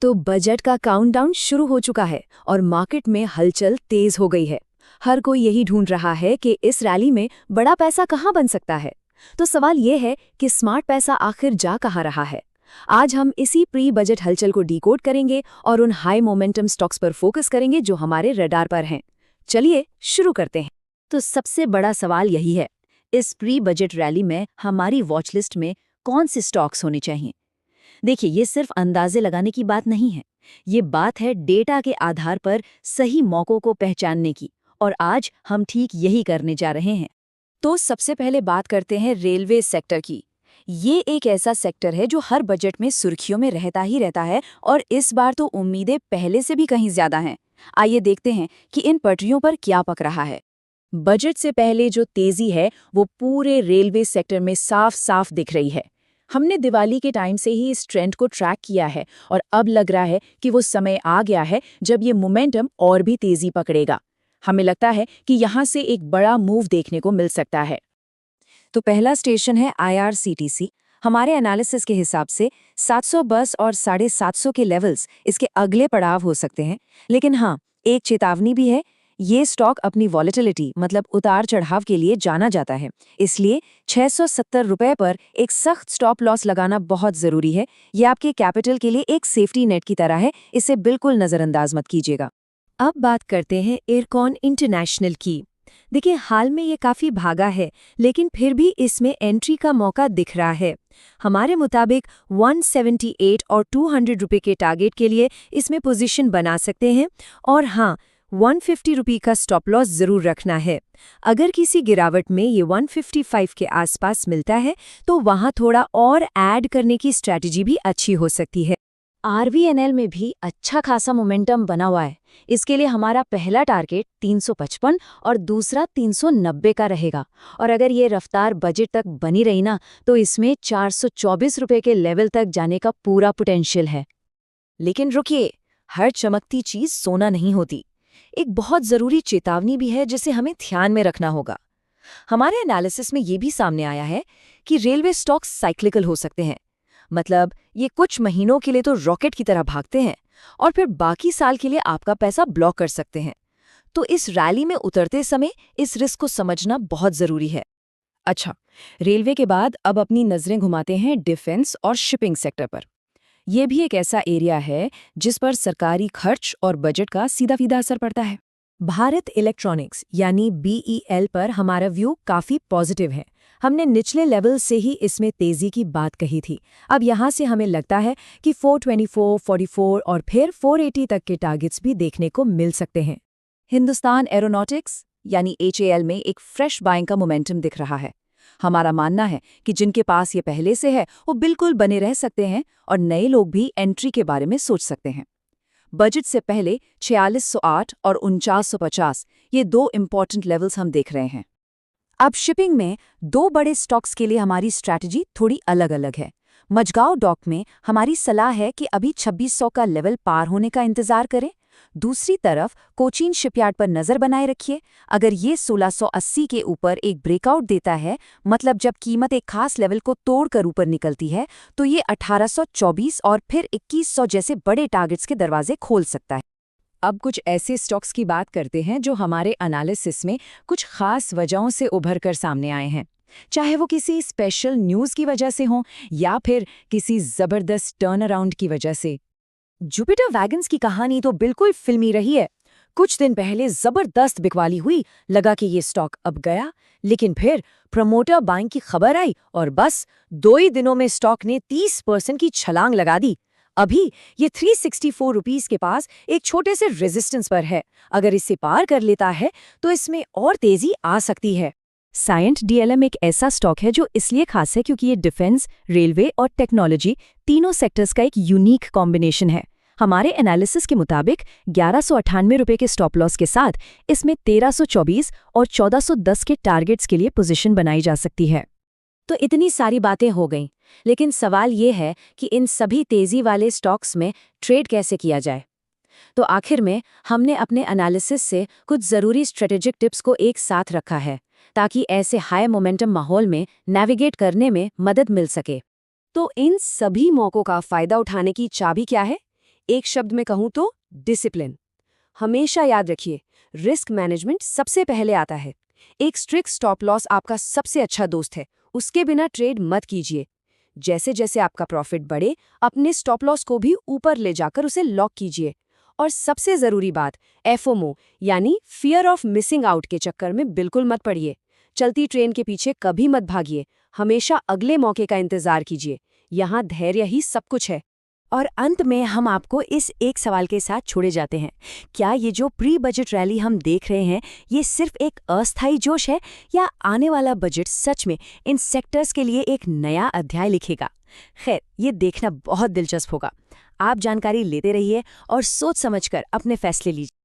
तो बजट का काउंटडाउन शुरू हो चुका है और मार्केट में हलचल तेज हो गई है। हर कोई यही ढूंढ रहा है कि इस रैली में बड़ा पैसा कहाँ बन सकता है। तो सवाल ये है कि स्मार्ट पैसा आखिर जा कहाँ रहा है। आज हम इसी प्री बजट हलचल को डिकोड करेंगे और उन हाई मोमेंटम स्टॉक्स पर फोकस करेंगे जो हमारे रडार पर हैं। चलिए शुरू करते हैं। तो सबसे बड़ा सवाल यही है, इस प्री बजट रैली में हमारी वॉच लिस्ट में कौन से स्टॉक्स होने चाहिए। देखिए, ये सिर्फ अंदाजे लगाने की बात नहीं है, ये बात है डेटा के आधार पर सही मौकों को पहचानने की, और आज हम ठीक यही करने जा रहे हैं। तो सबसे पहले बात करते हैं रेलवे सेक्टर की। ये एक ऐसा सेक्टर है जो हर बजट में सुर्खियों में रहता ही रहता है, और इस बार तो उम्मीदें पहले से भी कहीं ज्यादा हैं। आइए देखते हैं कि इन पटरियों पर क्या पक रहा है। बजट से पहले जो तेजी है वो पूरे रेलवे सेक्टर में साफ साफ दिख रही है। हमने दिवाली के टाइम से ही इस ट्रेंड को ट्रैक किया है और अब लग रहा है कि वो समय आ गया है जब ये मोमेंटम और भी तेजी पकड़ेगा। हमें लगता है कि यहाँ से एक बड़ा मूव देखने को मिल सकता है। तो पहला स्टेशन है IRCTC। हमारे एनालिसिस के हिसाब से 700 बस और 750 के लेवल्स इसके अगले पड़ाव हो सकते हैं। लेकिन हाँ, एक चेतावनी भी है, ये स्टॉक अपनी वॉलेटिलिटी मतलब उतार चढ़ाव के लिए जाना जाता है, इसलिए 670 रुपए पर एक सख्त स्टॉप लॉस लगाना बहुत जरूरी है। ये आपके कैपिटल के लिए एक सेफ्टी नेट की तरह है, इसे बिल्कुल नजरअंदाज मत कीजिएगा। अब बात करते हैं इरकॉन इंटरनेशनल की। देखिए, हाल में ये काफी भागा है, लेकिन फिर भी इसमें एंट्री का मौका दिख रहा है। हमारे मुताबिक 178 और 200 रुपए के टारगेट के लिए इसमें पोजीशन बना सकते हैं, और हाँ, 150 रुपये का स्टॉप लॉस जरूर रखना है। अगर किसी गिरावट में ये 155 के आसपास मिलता है तो वहां थोड़ा और ऐड करने की स्ट्रैटेजी भी अच्छी हो सकती है। RVNL में भी अच्छा खासा मोमेंटम बना हुआ है। इसके लिए हमारा पहला टारगेट 355 और दूसरा 390 का रहेगा, और अगर ये रफ्तार बजट तक बनी रही ना तो इसमें 424 रुपये के लेवल तक जाने का पूरा पोटेंशियल है। लेकिन रुकिए, हर चमकती चीज सोना नहीं होती। एक बहुत जरूरी चेतावनी भी है जिसे हमें ध्यान में रखना होगा। हमारे एनालिसिस में ये भी सामने आया है कि रेलवे स्टॉक्स साइक्लिकल हो सकते हैं। मतलब ये कुछ महीनों के लिए तो रॉकेट की तरह भागते हैं और फिर बाकी साल के लिए आपका पैसा ब्लॉक कर सकते हैं। तो इस रैली में उतरते समय इस रिस्क को समझना बहुत जरूरी है। अच्छा, रेलवे के बाद अब अपनी नजरें घुमाते हैं डिफेंस और शिपिंग सेक्टर पर। यह भी एक ऐसा एरिया है जिस पर सरकारी खर्च और बजट का सीधा-सीधा असर पड़ता है। भारत इलेक्ट्रॉनिक्स यानी BEL पर हमारा व्यू काफी पॉजिटिव है। हमने निचले लेवल से ही इसमें तेजी की बात कही थी। अब यहाँ से हमें लगता है कि 424, 44 और फिर 480 तक के टारगेट्स भी देखने को मिल सकते हैं। हिंदुस्तान एरोनॉटिक्स यानी HAL में एक फ्रेश बाइंग का मोमेंटम दिख रहा है। हमारा मानना है कि जिनके पास ये पहले से है वो बिल्कुल बने रह सकते हैं और नए लोग भी एंट्री के बारे में सोच सकते हैं। बजट से पहले 4608 और 4950 ये दो इम्पॉर्टेंट लेवल्स हम देख रहे हैं। अब शिपिंग में दो बड़े स्टॉक्स के लिए हमारी स्ट्रैटेजी थोड़ी अलग-अलग है। मझगांव डॉक में हमारी सलाह है कि अभी 2600 का लेवल पार होने का इंतजार करें। दूसरी तरफ कोचीन शिपयार्ड पर नजर बनाए रखिए। अगर ये 1680 के ऊपर एक ब्रेकआउट देता है, मतलब जब कीमत एक खास लेवल को तोड़कर ऊपर निकलती है, तो ये 1824 और फिर 2100 जैसे बड़े टारगेट्स के दरवाजे खोल सकता है। अब कुछ ऐसे स्टॉक्स की बात करते हैं जो हमारे एनालिसिस में कुछ खास वजहों से उभर कर सामने आए हैं, चाहे वो किसी स्पेशल न्यूज़ की वजह से हो या फिर किसी जबरदस्त टर्न अराउंड की वजह से। जुपिटर वैगन्स की कहानी तो बिल्कुल फिल्मी रही है। कुछ दिन पहले जबरदस्त बिकवाली हुई, लगा कि ये स्टॉक अब गया, लेकिन फिर प्रमोटर बाइंग की खबर आई और बस 2 ही दिनों में स्टॉक ने 30% की छलांग लगा दी। अभी ये 364 रुपीस के पास एक छोटे से रेजिस्टेंस पर है। अगर इसे पार कर लेता है तो इसमें और तेजी आ सकती है। साइंट DLM एक ऐसा स्टॉक है जो इसलिए खास है क्योंकि ये डिफेंस, रेलवे और टेक्नोलॉजी तीनों सेक्टर्स का एक यूनिक कॉम्बिनेशन है। हमारे एनालिसिस के मुताबिक 1198 रुपये के स्टॉप लॉस के साथ इसमें 1324 और 1410 के टारगेट्स के लिए पोजीशन बनाई जा सकती है। तो इतनी सारी बातें हो गईं, लेकिन सवाल ये है कि इन सभी तेजी वाले स्टॉक्स में ट्रेड कैसे किया जाए। तो आखिर में हमने अपने एनालिसिस से कुछ ज़रूरी स्ट्रेटेजिक टिप्स को एक साथ रखा है ताकि ऐसे हाई मोमेंटम माहौल में नेविगेट करने में मदद मिल सके। तो इन सभी मौकों का फ़ायदा उठाने की चाबी क्या है? एक शब्द में कहूँ तो डिसिप्लिन। हमेशा याद रखिए, रिस्क मैनेजमेंट सबसे पहले आता है। एक स्ट्रिक्ट स्टॉप लॉस आपका सबसे अच्छा दोस्त है, उसके बिना ट्रेड मत कीजिए। जैसे जैसे आपका प्रॉफिट बढ़े, अपने स्टॉप लॉस को भी ऊपर ले जाकर उसे लॉक कीजिए। और सबसे ज़रूरी बात, एफओमो यानी फियर ऑफ मिसिंग आउट के चक्कर में बिल्कुल मत पड़िए। चलती ट्रेन के पीछे कभी मत भागिए, हमेशा अगले मौके का इंतज़ार कीजिए। यहाँ धैर्य ही सब कुछ है। और अंत में हम आपको इस एक सवाल के साथ छोड़े जाते हैं, क्या ये जो प्री बजट रैली हम देख रहे हैं, ये सिर्फ एक अस्थायी जोश है, या आने वाला बजट सच में इन सेक्टर्स के लिए एक नया अध्याय लिखेगा? खैर, ये देखना बहुत दिलचस्प होगा। आप जानकारी लेते रहिए और सोच समझकर अपने फैसले लीजिए।